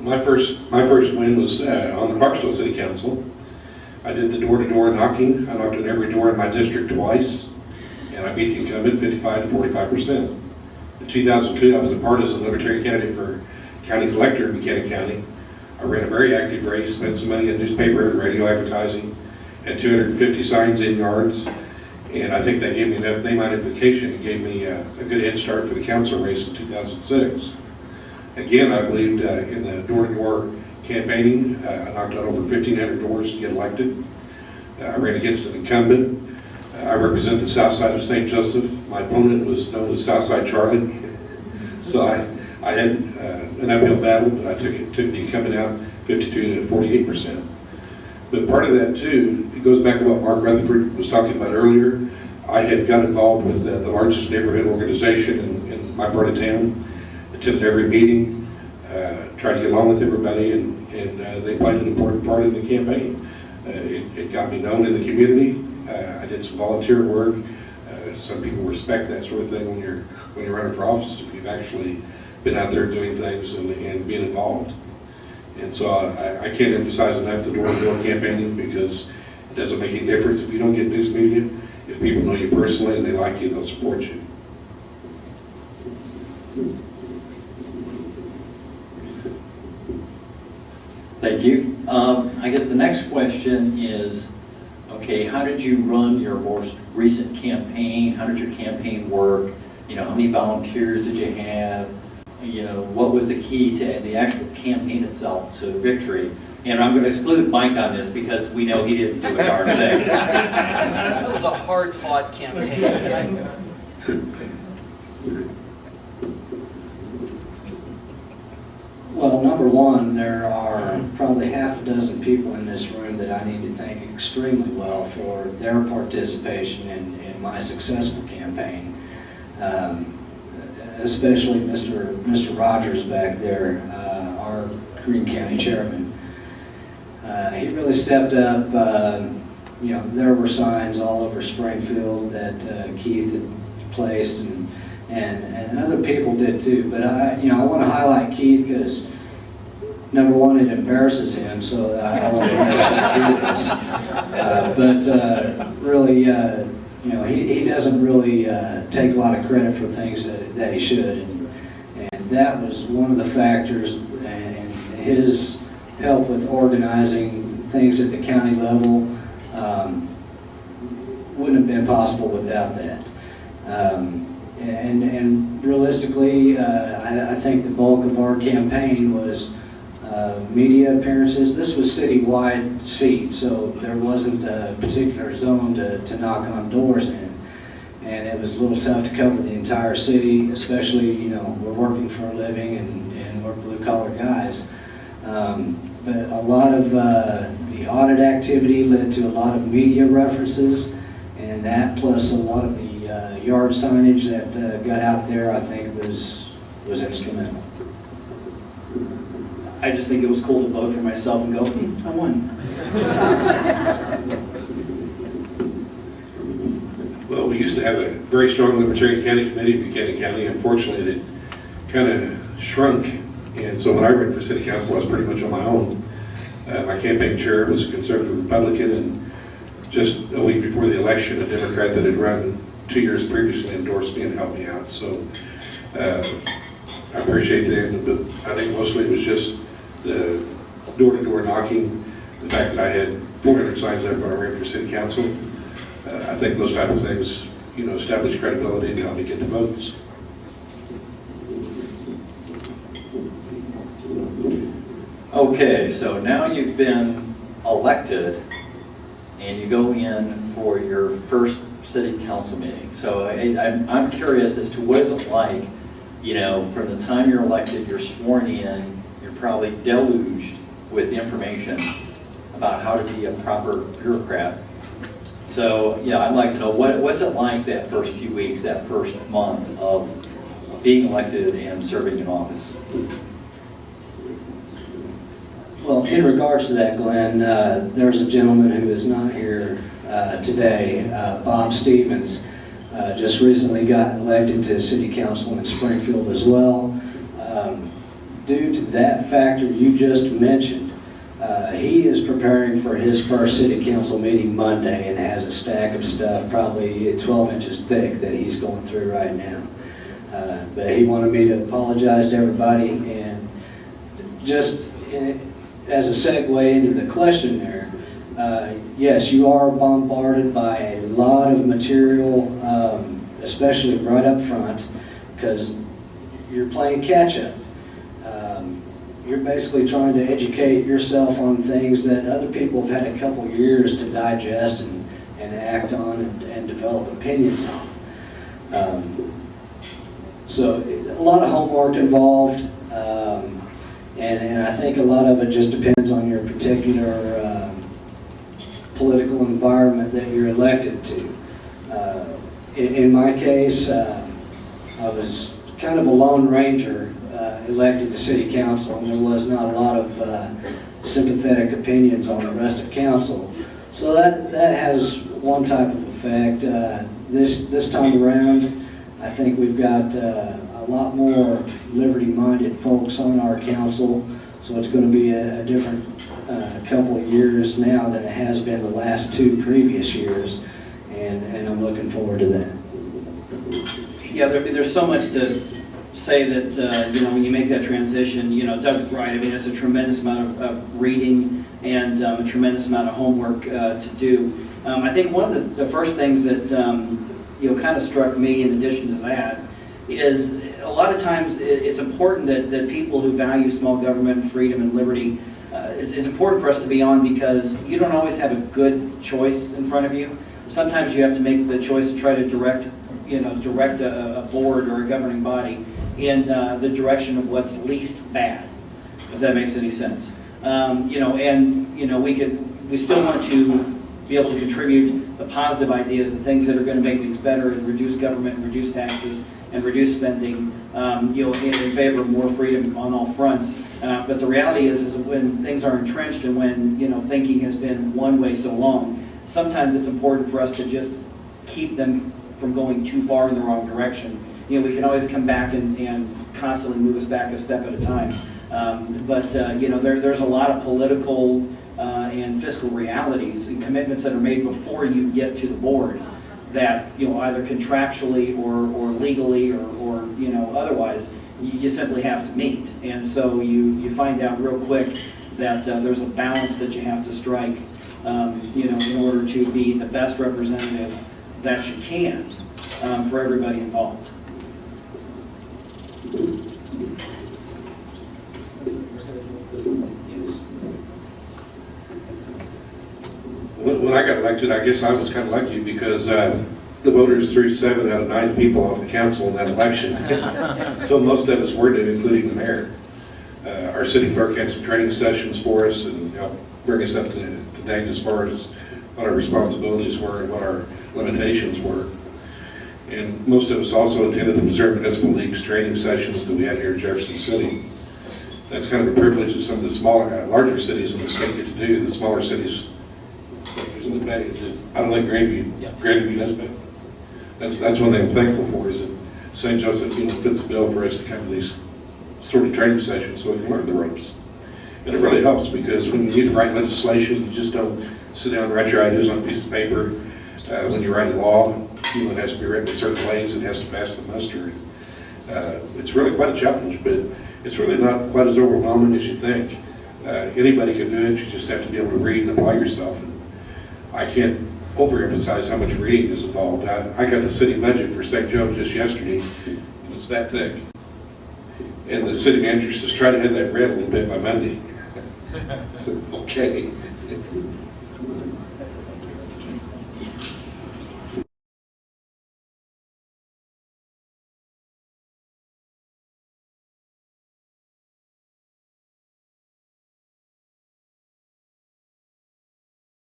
My first win was on the Clarksville City Council. I did the door-to-door knocking. I knocked on every door in my district twice, and I beat the incumbent 55 to 45%. In 2002, I was a partisan Libertarian candidate for county collector in Buchanan County. I ran a very active race, spent some money in newspaper and radio advertising, had 250 signs in yards, and I think that gave me enough name identification and gave me a good head start for the council race in 2006. Again, I believed in the door-to-door campaigning. I knocked on over 1,500 doors to get elected. I ran against an incumbent. I represent the south side of St. Joseph. My opponent was known as Southside Charlie. So I had an uphill battle, but I took the incumbent out 52 to 48%. But part of that too, it goes back to what Mark Rutherford was talking about earlier. I had got involved with the largest neighborhood organization in my part of town, attended every meeting, tried to get along with everybody, and they played an important part in the campaign. It got me known in the community. I did some volunteer work. Some people respect that sort of thing when you're running for office, if you've actually been out there doing things and being involved. And so I can't emphasize enough the door-to-door campaigning, because it doesn't make any difference if you don't get news media. If people know you personally and they like you, they'll support you. Thank you. I guess the next question is, okay, how did you run your most recent campaign? How did your campaign work? You know, how many volunteers did you have? You know, what was the key to the actual campaign itself to victory? And I'm going to exclude Mike on this because we know he didn't do a darn thing. It was a hard-fought campaign. Well, number one, there are probably half a dozen people in this room that I need to thank extremely well for their participation in my successful campaign. Especially Mr. Rogers back there, our Greene County chairman. He really stepped up. You know, there were signs all over Springfield that Keith had placed, and other people did too. But I want to highlight Keith because, number one, it embarrasses him, so I want to make sure he do this. But really, you know, he doesn't really take a lot of credit for things that he should, and that was one of the factors. And his help with organizing things at the county level wouldn't have been possible without that. And realistically, I think the bulk of our campaign was media appearances. This was citywide seat, so there wasn't a particular zone to knock on doors in. And it was a little tough to cover the entire city, especially, you know, we're working for a living and we're blue-collar guys. But a lot of the audit activity led to a lot of media references, and that plus a lot of the yard signage that got out there, I think was instrumental. I just think it was cool to vote for myself and go, I won. Well, we used to have a very strong Libertarian County Committee in Buchanan County. Unfortunately, it kind of shrunk, and so when I ran for City Council, I was pretty much on my own. My campaign chair was a conservative Republican, and just a week before the election, a Democrat that had run 2 years previously endorsed me and helped me out. So I appreciate that, but I think mostly it was just the door-to-door knocking, the fact that I had 400 signs up when I ran for City Council. I think those type of things, you know, establish credibility and help me get the votes. Okay, so now you've been elected and you go in for your first city council meeting. So I'm curious as to what is it like, you know, from the time you're elected, you're sworn in, you're probably deluged with information about how to be a proper bureaucrat. So yeah, I'd like to know what's it like that first few weeks, that first month of being elected and serving in office? Well, in regards to that, Glenn, there's a gentleman who is not here today, Bob Stevens, just recently got elected to City Council in Springfield as well. due to that factor you just mentioned, he is preparing for his first city council meeting Monday and has a stack of stuff probably 12 inches thick that he's going through right now. But he wanted me to apologize to everybody, and just as a segue into the question there, yes, you are bombarded by a lot of material, especially right up front, because you're playing catch-up. You're basically trying to educate yourself on things that other people have had a couple years to digest and act on and develop opinions on. So a lot of homework involved, and I think a lot of it just depends on your particular political environment that you're elected to. In my case, I was kind of a lone ranger elected to city council, and there was not a lot of sympathetic opinions on the rest of council. So that has one type of effect. This time around, I think we've got a lot more liberty-minded folks on our council, so it's going to be a different couple of years now than it has been the last 2 previous years, and I'm looking forward to that. Yeah, there's so much to say that, when you make that transition, Doug's right. I mean, it's a tremendous amount of reading and a tremendous amount of homework to do. I think one of the first things that, kind of struck me in addition to that is a lot of times it's important that people who value small government, freedom, and liberty, it's important for us to be on, because you don't always have a good choice in front of you. Sometimes you have to make the choice to try to direct a board or a governing body in the direction of what's least bad, if that makes any sense. We still want to be able to contribute the positive ideas and things that are going to make things better and reduce government and reduce taxes and reduce spending, in favor of more freedom on all fronts. But the reality is when things are entrenched and when thinking has been one way so long, sometimes it's important for us to just keep them from going too far in the wrong direction. We can always come back and constantly move us back a step at a time. There's a lot of political and fiscal realities and commitments that are made before you get to the board that, either contractually or legally or otherwise, you simply have to meet. And so you find out real quick that there's a balance that you have to strike, in order to be the best representative that you can for everybody involved. When I got elected, I guess I was kind of lucky because the voters threw 7 out of 9 people off the council in that election. So most of us were, including the mayor. Our city clerk had some training sessions for us and helped bring us up to date as far as what our responsibilities were and what our limitations were. And most of us also attended the Missouri Municipal League's training sessions that we had here in Jefferson City. That's kind of a privilege that some of the larger cities in the state get to do. The smaller cities, in the Bay, I don't like Grandview. Yeah. Grandview does better. That's one thing I'm thankful for, is that St. Joseph fits the bill for us to come to these sort of training sessions so we can learn the ropes. And it really helps, because when you need to write legislation, you just don't sit down and write your ideas on a piece of paper. When you write a law, it has to be written in certain ways. It has to pass the muster. It's really quite a challenge, but it's really not quite as overwhelming as you think. Anybody can do it. You just have to be able to read and apply yourself. And I can't overemphasize how much reading is involved. I got the city budget for St. Joe just yesterday. It's that thick. And the city manager says, try to have that read a little bit by Monday. I said, okay.